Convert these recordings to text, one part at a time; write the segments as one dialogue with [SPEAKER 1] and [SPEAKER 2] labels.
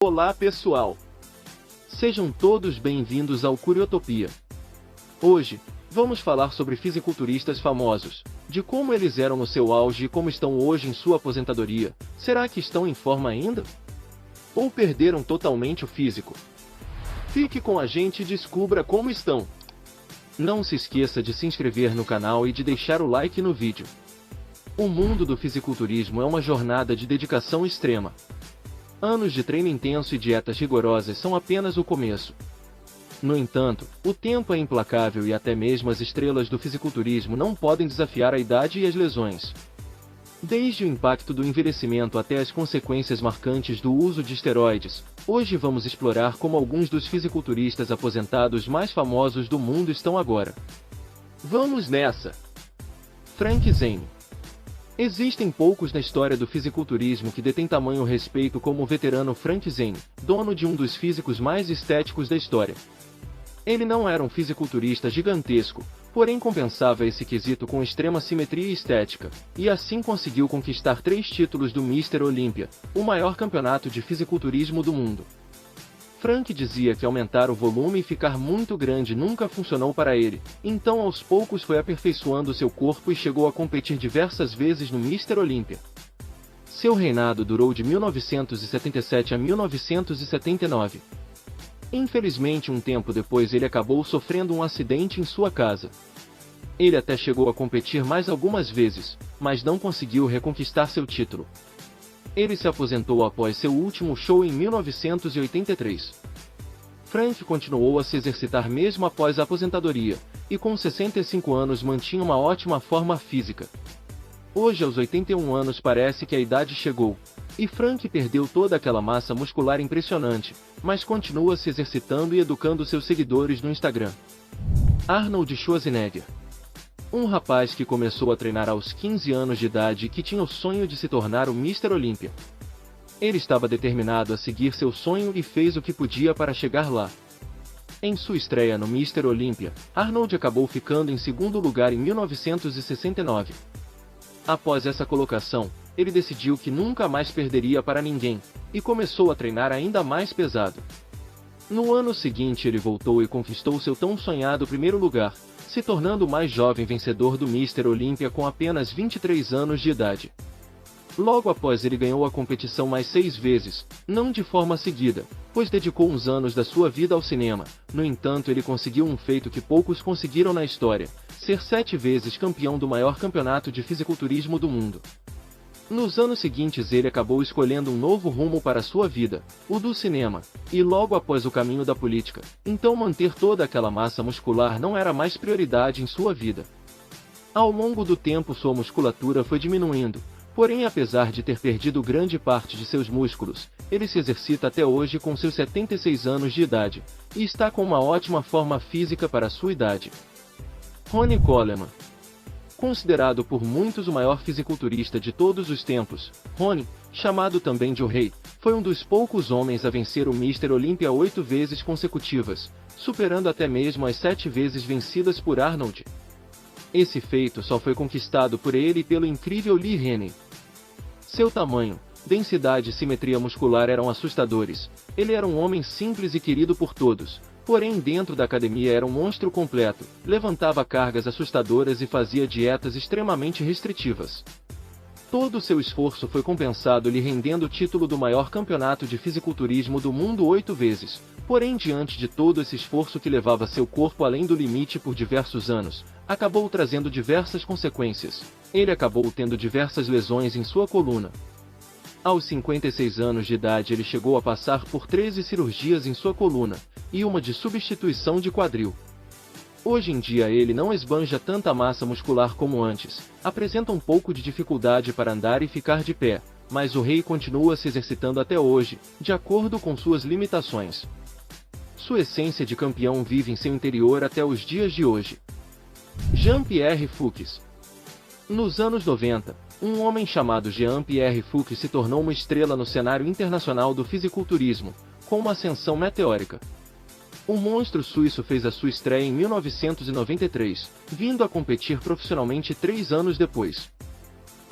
[SPEAKER 1] Olá pessoal! Sejam todos bem-vindos ao Curiotopia. Hoje, vamos falar sobre fisiculturistas famosos, de como eles eram no seu auge e como estão hoje em sua aposentadoria. Será que estão em forma ainda? Ou perderam totalmente o físico? Fique com a gente e descubra como estão. Não se esqueça de se inscrever no canal e de deixar o like no vídeo. O mundo do fisiculturismo é uma jornada de dedicação extrema. Anos de treino intenso e dietas rigorosas são apenas o começo. No entanto, o tempo é implacável e até mesmo as estrelas do fisiculturismo não podem desafiar a idade e as lesões. Desde o impacto do envelhecimento até as consequências marcantes do uso de esteroides, hoje vamos explorar como alguns dos fisiculturistas aposentados mais famosos do mundo estão agora. Vamos nessa! Frank Zane. Existem poucos na história do fisiculturismo que detêm tamanho respeito como o veterano Frank Zane, dono de um dos físicos mais estéticos da história. Ele não era um fisiculturista gigantesco, porém compensava esse quesito com extrema simetria e estética, e assim conseguiu conquistar 3 títulos do Mr. Olympia, o maior campeonato de fisiculturismo do mundo. Frank dizia que aumentar o volume e ficar muito grande nunca funcionou para ele, então aos poucos foi aperfeiçoando seu corpo e chegou a competir diversas vezes no Mr. Olympia. Seu reinado durou de 1977 a 1979. Infelizmente, um tempo depois ele acabou sofrendo um acidente em sua casa. Ele até chegou a competir mais algumas vezes, mas não conseguiu reconquistar seu título. Ele se aposentou após seu último show em 1983. Frank continuou a se exercitar mesmo após a aposentadoria, e com 65 anos mantinha uma ótima forma física. Hoje, aos 81 anos, parece que a idade chegou, e Frank perdeu toda aquela massa muscular impressionante, mas continua se exercitando e educando seus seguidores no Instagram. Arnold Schwarzenegger. Um rapaz que começou a treinar aos 15 anos de idade e que tinha o sonho de se tornar o Mr. Olympia. Ele estava determinado a seguir seu sonho e fez o que podia para chegar lá. Em sua estreia no Mr. Olympia, Arnold acabou ficando em segundo lugar em 1969. Após essa colocação, ele decidiu que nunca mais perderia para ninguém, e começou a treinar ainda mais pesado. No ano seguinte ele voltou e conquistou seu tão sonhado primeiro lugar, se tornando o mais jovem vencedor do Mr. Olympia com apenas 23 anos de idade. Logo após ele ganhou a competição mais 6 vezes, não de forma seguida, pois dedicou uns anos da sua vida ao cinema. No entanto, ele conseguiu um feito que poucos conseguiram na história, ser 7 vezes campeão do maior campeonato de fisiculturismo do mundo. Nos anos seguintes ele acabou escolhendo um novo rumo para sua vida, o do cinema, e logo após o caminho da política, então manter toda aquela massa muscular não era mais prioridade em sua vida. Ao longo do tempo sua musculatura foi diminuindo, porém apesar de ter perdido grande parte de seus músculos, ele se exercita até hoje com seus 76 anos de idade, e está com uma ótima forma física para sua idade. Ronnie Coleman. Considerado por muitos o maior fisiculturista de todos os tempos, Ronnie, chamado também de O Rei, foi um dos poucos homens a vencer o Mr. Olympia 8 vezes consecutivas, superando até mesmo as 7 vezes vencidas por Arnold. Esse feito só foi conquistado por ele e pelo incrível Lee Haney. Seu tamanho, densidade e simetria muscular eram assustadores. Ele era um homem simples e querido por todos. Porém, dentro da academia era um monstro completo, levantava cargas assustadoras e fazia dietas extremamente restritivas. Todo o seu esforço foi compensado lhe rendendo o título do maior campeonato de fisiculturismo do mundo 8 vezes. Porém, diante de todo esse esforço que levava seu corpo além do limite por diversos anos, acabou trazendo diversas consequências. Ele acabou tendo diversas lesões em sua coluna. Aos 56 anos de idade ele chegou a passar por 13 cirurgias em sua coluna, e uma de substituição de quadril. Hoje em dia ele não esbanja tanta massa muscular como antes, apresenta um pouco de dificuldade para andar e ficar de pé, mas o rei continua se exercitando até hoje, de acordo com suas limitações. Sua essência de campeão vive em seu interior até os dias de hoje. Jean-Pierre Fouques. Nos anos 90, um homem chamado Jean-Pierre Fouques se tornou uma estrela no cenário internacional do fisiculturismo, com uma ascensão meteórica. O monstro suíço fez a sua estreia em 1993, vindo a competir profissionalmente 3 anos depois.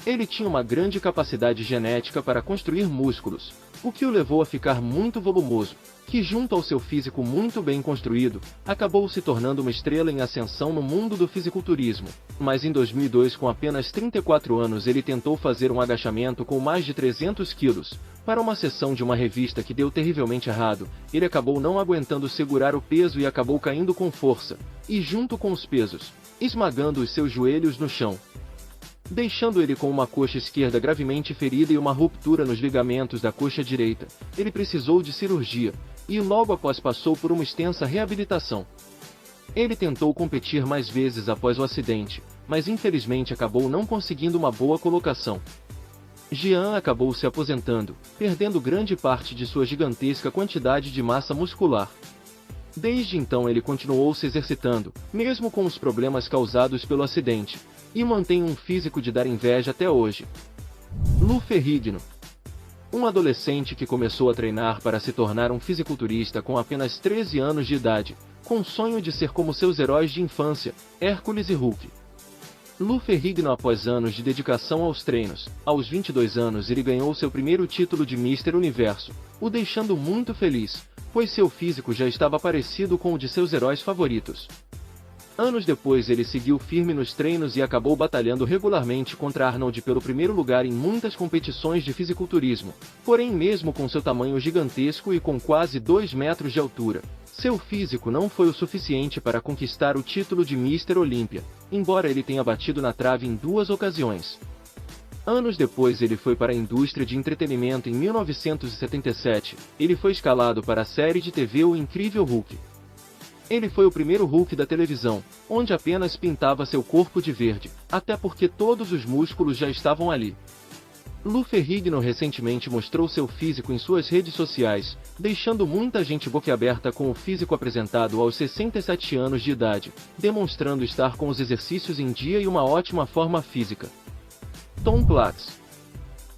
[SPEAKER 1] Ele tinha uma grande capacidade genética para construir músculos, o que o levou a ficar muito volumoso, que junto ao seu físico muito bem construído, acabou se tornando uma estrela em ascensão no mundo do fisiculturismo. Mas em 2002, com apenas 34 anos, ele tentou fazer um agachamento com mais de 300 quilos, para uma sessão de uma revista que deu terrivelmente errado. Ele acabou não aguentando segurar o peso e acabou caindo com força, e junto com os pesos, esmagando os seus joelhos no chão, deixando ele com uma coxa esquerda gravemente ferida e uma ruptura nos ligamentos da coxa direita. Ele precisou de cirurgia, e logo após passou por uma extensa reabilitação. Ele tentou competir mais vezes após o acidente, mas infelizmente acabou não conseguindo uma boa colocação. Jean acabou se aposentando, perdendo grande parte de sua gigantesca quantidade de massa muscular. Desde então ele continuou se exercitando, mesmo com os problemas causados pelo acidente, e mantém um físico de dar inveja até hoje. Lou Ferrigno, um adolescente que começou a treinar para se tornar um fisiculturista com apenas 13 anos de idade, com o sonho de ser como seus heróis de infância, Hércules e Hulk. Lou Ferrigno, após anos de dedicação aos treinos, aos 22 anos ele ganhou seu primeiro título de Mister Universo, o deixando muito feliz, pois seu físico já estava parecido com o de seus heróis favoritos. Anos depois ele seguiu firme nos treinos e acabou batalhando regularmente contra Arnold pelo primeiro lugar em muitas competições de fisiculturismo, porém mesmo com seu tamanho gigantesco e com quase 2 metros de altura, seu físico não foi o suficiente para conquistar o título de Mister Olímpia, embora ele tenha batido na trave em 2 ocasiões. Anos depois ele foi para a indústria de entretenimento. Em 1977, ele foi escalado para a série de TV O Incrível Hulk. Ele foi o primeiro Hulk da televisão, onde apenas pintava seu corpo de verde, até porque todos os músculos já estavam ali. Lou Ferrigno recentemente mostrou seu físico em suas redes sociais, deixando muita gente boquiaberta com o físico apresentado aos 67 anos de idade, demonstrando estar com os exercícios em dia e uma ótima forma física. Tom Platz,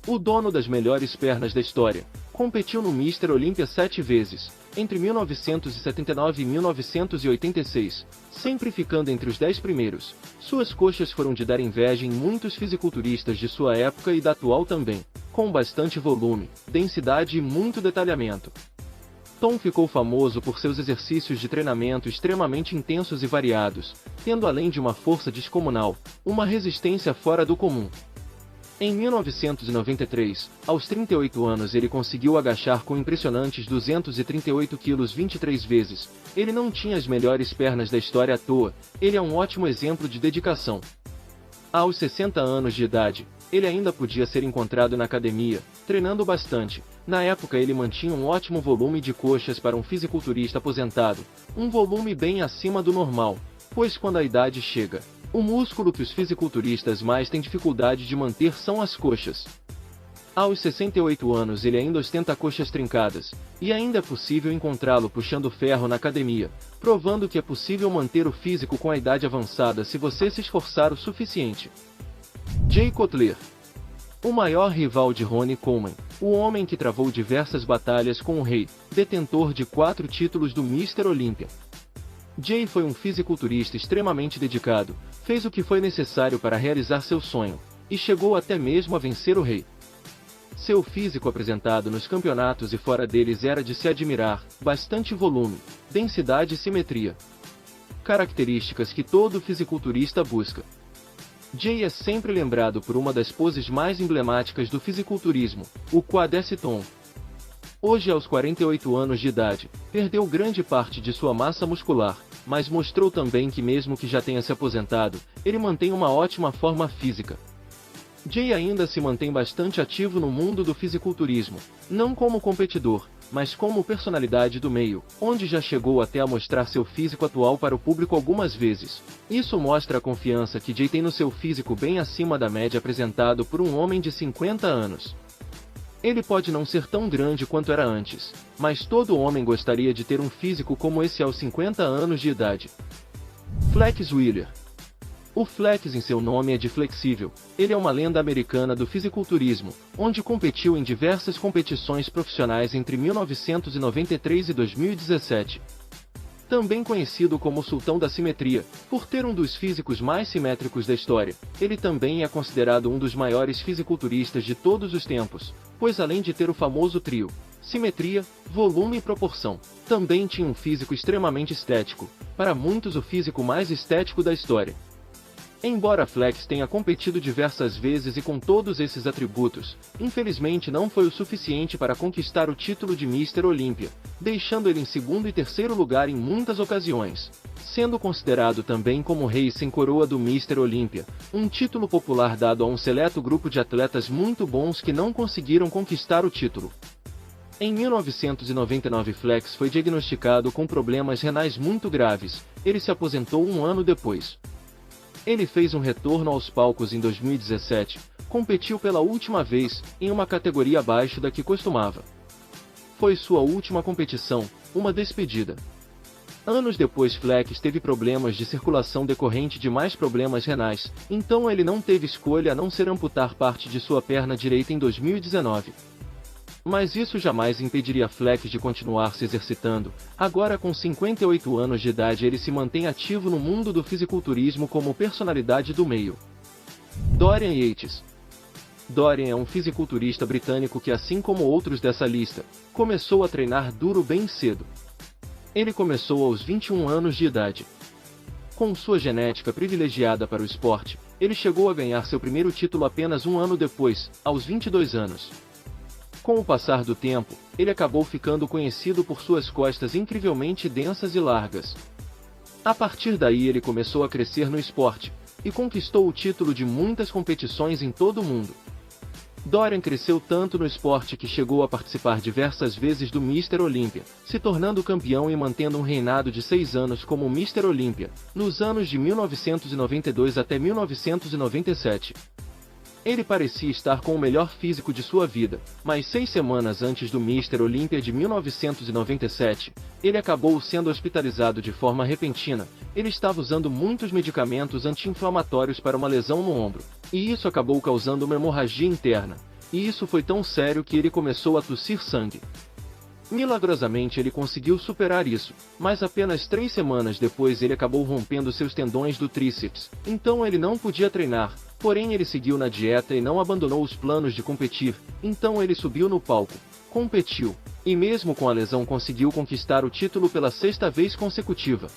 [SPEAKER 1] o dono das melhores pernas da história, competiu no Mister Olímpia 7 vezes, entre 1979 e 1986, sempre ficando entre os 10 primeiros. Suas coxas foram de dar inveja em muitos fisiculturistas de sua época e da atual também, com bastante volume, densidade e muito detalhamento. Tom ficou famoso por seus exercícios de treinamento extremamente intensos e variados, tendo além de uma força descomunal, uma resistência fora do comum. Em 1993, aos 38 anos ele conseguiu agachar com impressionantes 238 quilos 23 vezes. Ele não tinha as melhores pernas da história à toa, ele é um ótimo exemplo de dedicação. Aos 60 anos de idade, ele ainda podia ser encontrado na academia, treinando bastante. Na época ele mantinha um ótimo volume de coxas para um fisiculturista aposentado, um volume bem acima do normal, pois quando a idade chega, o músculo que os fisiculturistas mais têm dificuldade de manter são as coxas. Aos 68 anos ele ainda ostenta coxas trincadas, e ainda é possível encontrá-lo puxando ferro na academia, provando que é possível manter o físico com a idade avançada se você se esforçar o suficiente. Jay Cutler, o maior rival de Ronnie Coleman, o homem que travou diversas batalhas com o rei, detentor de 4 títulos do Mister Olímpia. Jay foi um fisiculturista extremamente dedicado, fez o que foi necessário para realizar seu sonho, e chegou até mesmo a vencer o rei. Seu físico apresentado nos campeonatos e fora deles era de se admirar, bastante volume, densidade e simetria. Características que todo fisiculturista busca. Jay é sempre lembrado por uma das poses mais emblemáticas do fisiculturismo, o quadriceps. Hoje, aos 48 anos de idade, perdeu grande parte de sua massa muscular, mas mostrou também que mesmo que já tenha se aposentado, ele mantém uma ótima forma física. Jay ainda se mantém bastante ativo no mundo do fisiculturismo, não como competidor, mas como personalidade do meio, onde já chegou até a mostrar seu físico atual para o público algumas vezes. Isso mostra a confiança que Jay tem no seu físico bem acima da média apresentado por um homem de 50 anos. Ele pode não ser tão grande quanto era antes, mas todo homem gostaria de ter um físico como esse aos 50 anos de idade. Flex Wheeler. O Flex em seu nome é de flexível, ele é uma lenda americana do fisiculturismo, onde competiu em diversas competições profissionais entre 1993 e 2017. Também conhecido como o Sultão da Simetria, por ter um dos físicos mais simétricos da história, ele também é considerado um dos maiores fisiculturistas de todos os tempos, pois além de ter o famoso trio, simetria, volume e proporção, também tinha um físico extremamente estético, para muitos o físico mais estético da história. Embora Flex tenha competido diversas vezes e com todos esses atributos, infelizmente não foi o suficiente para conquistar o título de Mr. Olympia, deixando ele em segundo e terceiro lugar em muitas ocasiões, sendo considerado também como rei sem coroa do Mr. Olympia, um título popular dado a um seleto grupo de atletas muito bons que não conseguiram conquistar o título. Em 1999 Flex foi diagnosticado com problemas renais muito graves, ele se aposentou um ano depois. Ele fez um retorno aos palcos em 2017, competiu pela última vez, em uma categoria abaixo da que costumava. Foi sua última competição, uma despedida. Anos depois Flex teve problemas de circulação decorrente de mais problemas renais, então ele não teve escolha a não ser amputar parte de sua perna direita em 2019. Mas isso jamais impediria Flex de continuar se exercitando. Agora com 58 anos de idade ele se mantém ativo no mundo do fisiculturismo como personalidade do meio. Dorian Yates. Dorian é um fisiculturista britânico que, assim como outros dessa lista, começou a treinar duro bem cedo. Ele começou aos 21 anos de idade. Com sua genética privilegiada para o esporte, ele chegou a ganhar seu primeiro título apenas um ano depois, aos 22 anos. Com o passar do tempo, ele acabou ficando conhecido por suas costas incrivelmente densas e largas. A partir daí ele começou a crescer no esporte, e conquistou o título de muitas competições em todo o mundo. Dorian cresceu tanto no esporte que chegou a participar diversas vezes do Mr. Olympia, se tornando campeão e mantendo um reinado de 6 anos como Mr. Olympia, nos anos de 1992 até 1997. Ele parecia estar com o melhor físico de sua vida, mas 6 semanas antes do Mr. Olympia de 1997, ele acabou sendo hospitalizado de forma repentina. Ele estava usando muitos medicamentos anti-inflamatórios para uma lesão no ombro, e isso acabou causando uma hemorragia interna, e isso foi tão sério que ele começou a tossir sangue. Milagrosamente ele conseguiu superar isso, mas apenas 3 semanas depois ele acabou rompendo seus tendões do tríceps, então ele não podia treinar. Porém ele seguiu na dieta e não abandonou os planos de competir, então ele subiu no palco, competiu, e mesmo com a lesão conseguiu conquistar o título pela 6ª vez consecutiva.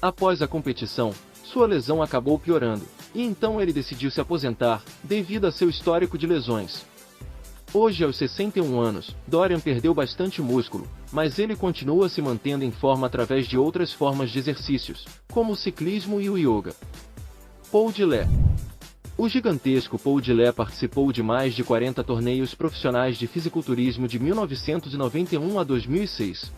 [SPEAKER 1] Após a competição, sua lesão acabou piorando, e então ele decidiu se aposentar, devido a seu histórico de lesões. Hoje aos 61 anos, Dorian perdeu bastante músculo, mas ele continua se mantendo em forma através de outras formas de exercícios, como o ciclismo e o yoga. Paul Dillé. O gigantesco Paul Dillé participou de mais de 40 torneios profissionais de fisiculturismo de 1991 a 2006.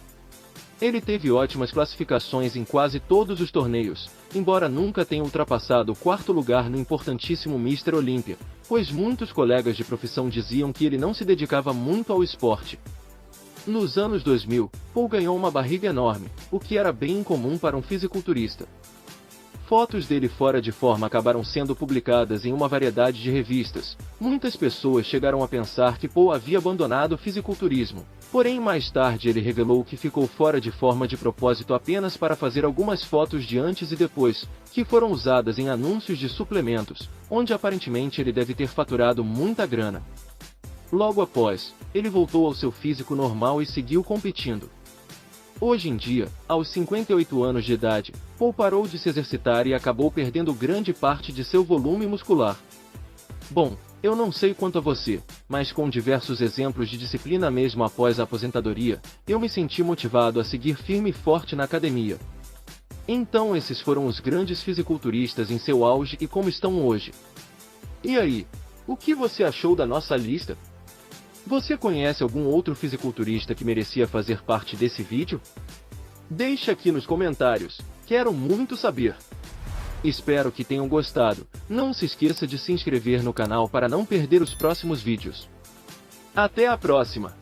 [SPEAKER 1] Ele teve ótimas classificações em quase todos os torneios, embora nunca tenha ultrapassado o 4º lugar no importantíssimo Mr. Olympia, pois muitos colegas de profissão diziam que ele não se dedicava muito ao esporte. Nos anos 2000, Paul ganhou uma barriga enorme, o que era bem incomum para um fisiculturista. Fotos dele fora de forma acabaram sendo publicadas em uma variedade de revistas. Muitas pessoas chegaram a pensar que Paul havia abandonado o fisiculturismo, porém mais tarde ele revelou que ficou fora de forma de propósito apenas para fazer algumas fotos de antes e depois, que foram usadas em anúncios de suplementos, onde aparentemente ele deve ter faturado muita grana. Logo após, ele voltou ao seu físico normal e seguiu competindo. Hoje em dia, aos 58 anos de idade, Paul parou de se exercitar e acabou perdendo grande parte de seu volume muscular. Bom, eu não sei quanto a você, mas com diversos exemplos de disciplina mesmo após a aposentadoria, eu me senti motivado a seguir firme e forte na academia. Então esses foram os grandes fisiculturistas em seu auge e como estão hoje. E aí, o que você achou da nossa lista? Você conhece algum outro fisiculturista que merecia fazer parte desse vídeo? Deixe aqui nos comentários, quero muito saber. Espero que tenham gostado, não se esqueça de se inscrever no canal para não perder os próximos vídeos. Até a próxima!